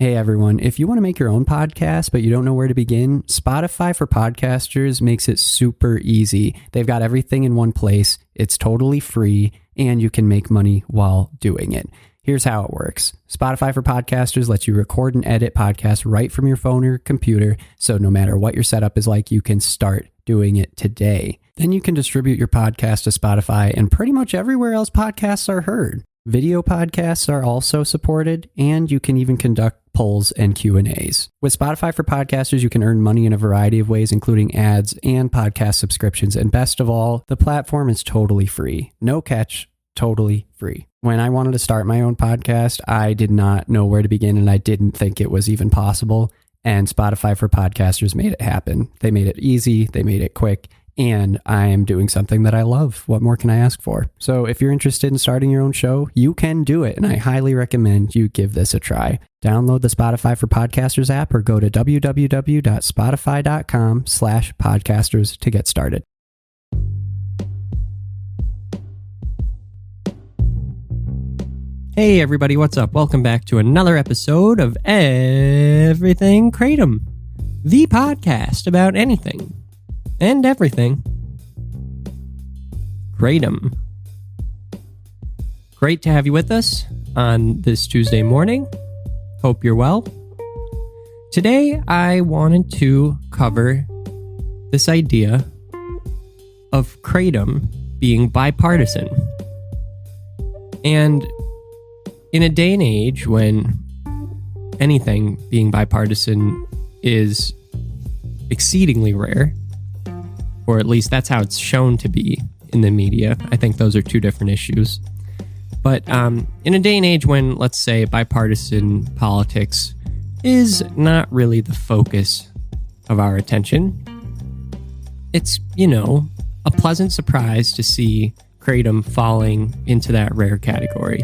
Hey everyone, if you want to make your own podcast but you don't know where to begin, Spotify for Podcasters makes it super easy. They've got everything in one place, it's totally free, and you can make money while doing it. Here's how it works. Spotify for Podcasters lets you record and edit podcasts right from your phone or computer, so no matter what your setup is like, you can start doing it today. Then you can distribute your podcast to Spotify and pretty much everywhere else podcasts are heard. Video podcasts are also supported, and you can even conduct polls and Q&As. With Spotify for Podcasters, you can earn money in a variety of ways, including ads and podcast subscriptions. And best of all, the platform is totally free. No catch, totally free. When I wanted to start my own podcast, I did not know where to begin, and I didn't think it was even possible. And Spotify for Podcasters made it happen. They made it easy, they made it quick, and I am doing something that I love. What more can I ask for? So if you're interested in starting your own show, you can do it, and I highly recommend you give this a try. Download the Spotify for Podcasters app or go to www.spotify.com/podcasters to get started. Hey everybody, what's up? Welcome back to another episode of Everything Kratom, the podcast about anything and everything Kratom. Great to have you with us on this Tuesday morning. Hope you're well. Today I wanted to cover this idea of Kratom being bipartisan. And in a day and age when anything being bipartisan is exceedingly rare, or at least that's how it's shown to be in the media. I think those are two different issues. But in a day and age when, let's say, bipartisan politics is not really the focus of our attention, it's, a pleasant surprise to see Kratom falling into that rare category.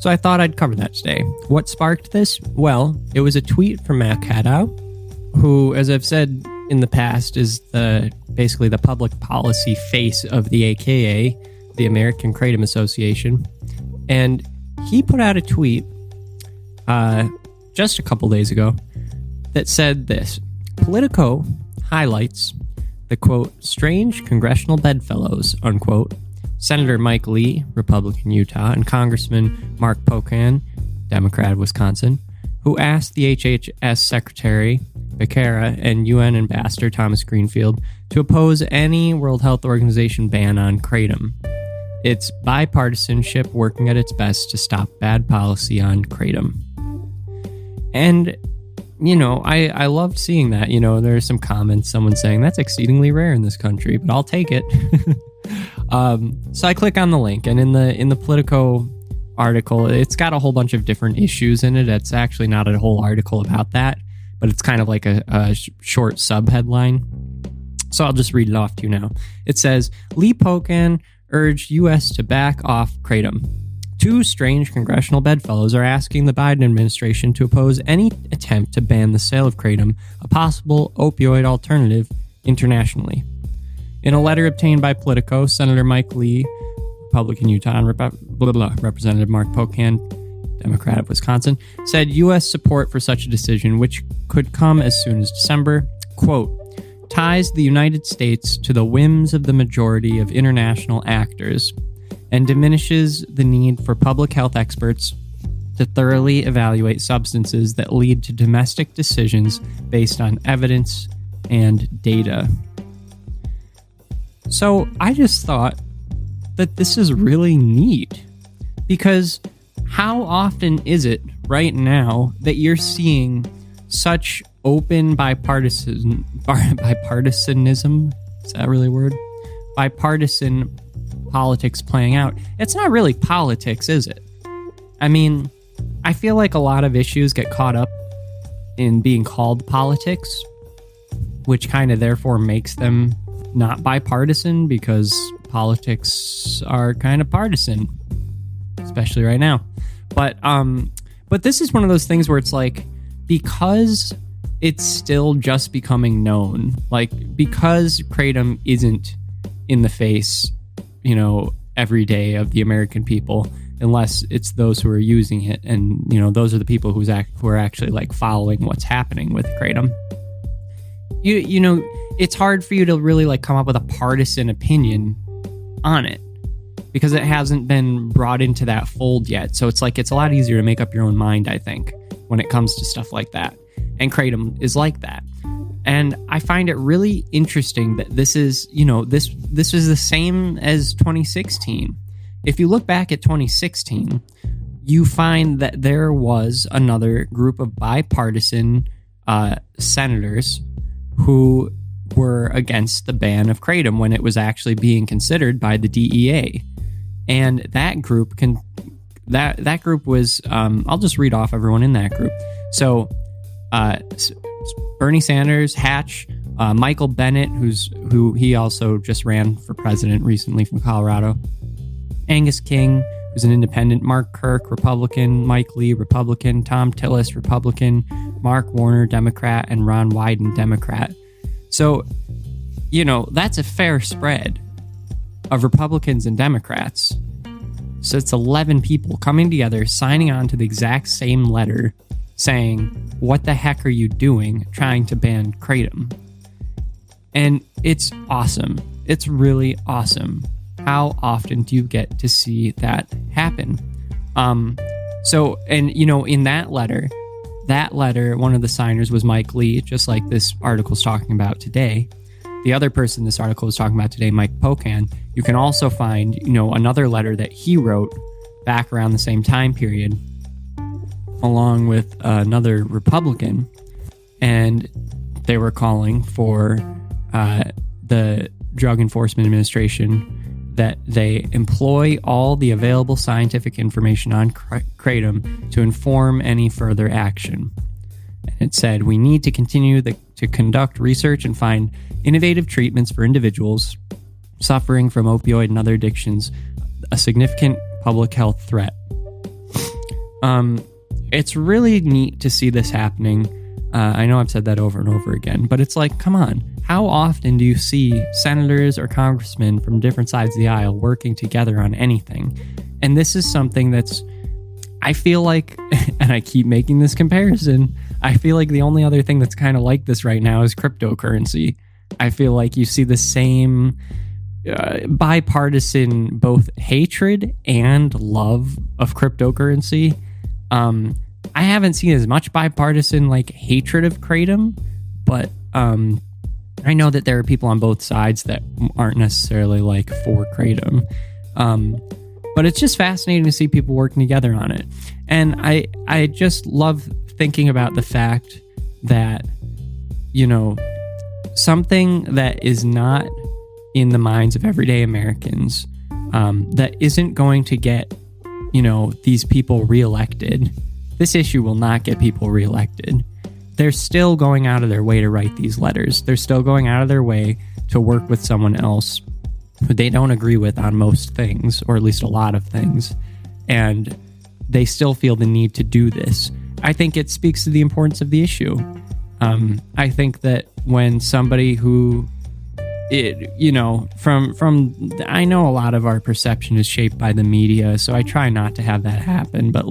So I thought I'd cover that today. What sparked this? Well, it was a tweet from Matt Cadow, who, as I've said in the past, is basically the public policy face of the AKA, the American Kratom Association. And he put out a tweet just a couple days ago that said this: Politico highlights the, quote, strange congressional bedfellows, unquote, Senator Mike Lee, Republican Utah, and Congressman Mark Pocan, Democrat Wisconsin, who asked the HHS Secretary Becerra and UN Ambassador Thomas Greenfield to oppose any World Health Organization ban on Kratom. It's bipartisanship working at its best to stop bad policy on Kratom. And, I loved seeing that. There are some comments, someone saying that's exceedingly rare in this country, but I'll take it. So I click on the link, and in the Politico article, it's got a whole bunch of different issues in it. It's actually not a whole article about that, but it's kind of like a short sub-headline. So I'll just read it off to you now. It says, Lee Pocan urged U.S. to back off Kratom. Two strange congressional bedfellows are asking the Biden administration to oppose any attempt to ban the sale of Kratom, a possible opioid alternative, internationally. In a letter obtained by Politico, Senator Mike Lee, Republican Utah, and Representative Mark Pocan, Democrat of Wisconsin, said U.S. support for such a decision, which could come as soon as December, quote, ties the United States to the whims of the majority of international actors and diminishes the need for public health experts to thoroughly evaluate substances that lead to domestic decisions based on evidence and data. So I just thought that this is really neat, because how often is it right now that you're seeing such open bipartisanism? Is that really a word? Bipartisan politics playing out. It's not really politics, is it? I mean, I feel like a lot of issues get caught up in being called politics, which kind of therefore makes them not bipartisan, because politics are kind of partisan, especially right now. But this is one of those things where it's like, because it's still just becoming known, like because Kratom isn't in the face, every day of the American people, unless it's those who are using it. And, those are the people who are actually like following what's happening with Kratom. It's hard for you to really like come up with a partisan opinion on it because it hasn't been brought into that fold yet. So it's a lot easier to make up your own mind, I think, when it comes to stuff like that. And Kratom is like that. And I find it really interesting that this is, this is the same as 2016. If you look back at 2016, you find that there was another group of bipartisan senators who were against the ban of Kratom when it was actually being considered by the DEA. And that group that group was, I'll just read off everyone in that group. So, Bernie Sanders, Hatch, Michael Bennett, who he also just ran for president recently from Colorado, Angus King, who's an independent, Mark Kirk, Republican, Mike Lee, Republican, Tom Tillis, Republican, Mark Warner, Democrat, and Ron Wyden, Democrat. So, that's a fair spread of Republicans and Democrats. So it's 11 people coming together, signing on to the exact same letter, saying, what the heck are you doing trying to ban Kratom? And it's awesome. It's really awesome. How often do you get to see that happen? In that letter, one of the signers was Mike Lee, just like this article's talking about today. The other person this article is talking about today, Mike Pocan, you can also find, another letter that he wrote back around the same time period, along with another Republican, and they were calling for the Drug Enforcement Administration that they employ all the available scientific information on Kratom to inform any further action. And it said, we need to continue to conduct research and find innovative treatments for individuals suffering from opioid and other addictions, a significant public health threat. It's really neat to see this happening. I know I've said that over and over again, but it's like, come on. How often do you see senators or congressmen from different sides of the aisle working together on anything? And this is something that's, I feel like, and I keep making this comparison, I feel like the only other thing that's kind of like this right now is cryptocurrency. I feel like you see the same bipartisan both hatred and love of cryptocurrency. I haven't seen as much bipartisan hatred of Kratom, but I know that there are people on both sides that aren't necessarily for Kratom. But it's just fascinating to see people working together on it. And I just love thinking about the fact that, something that is not in the minds of everyday Americans, that isn't going to get, these people reelected. This issue will not get people reelected. They're still going out of their way to write these letters. They're still going out of their way to work with someone else who they don't agree with on most things, or at least a lot of things. And they still feel the need to do this. I think it speaks to the importance of the issue. I think that when somebody who, I know a lot of our perception is shaped by the media, so I try not to have that happen. But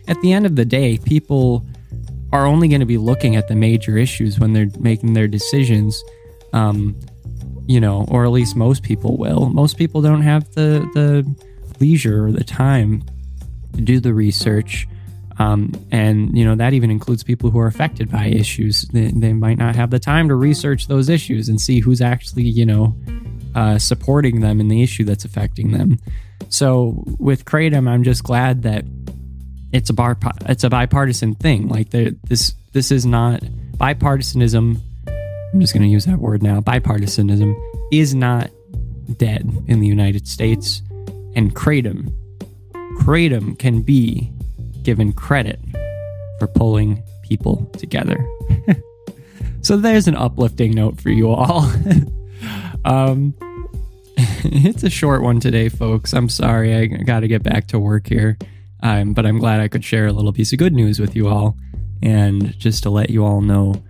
at the end of the day, people are only going to be looking at the major issues when they're making their decisions, or at least most people will. Most people don't have the leisure or the time to do the research. And that even includes people who are affected by issues. They might not have the time to research those issues and see who's actually, supporting them in the issue that's affecting them. So with Kratom, I'm just glad that it's a bipartisan thing. This is not bipartisanism. I'm just going to use that word now. Bipartisanism is not dead in the United States, and Kratom can be given credit for pulling people together. So there's an uplifting note for you all. It's a short one today, folks. I'm sorry. I got to get back to work here. But I'm glad I could share a little piece of good news with you all. And just to let you all know,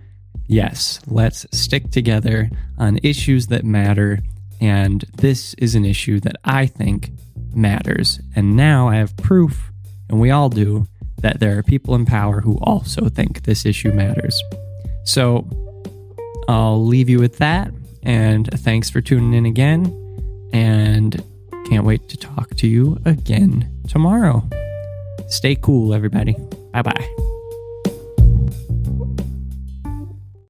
yes, let's stick together on issues that matter. And this is an issue that I think matters. And now I have proof, and we all do, that there are people in power who also think this issue matters. So I'll leave you with that, and thanks for tuning in again, and can't wait to talk to you again tomorrow. Stay cool, everybody. Bye-bye.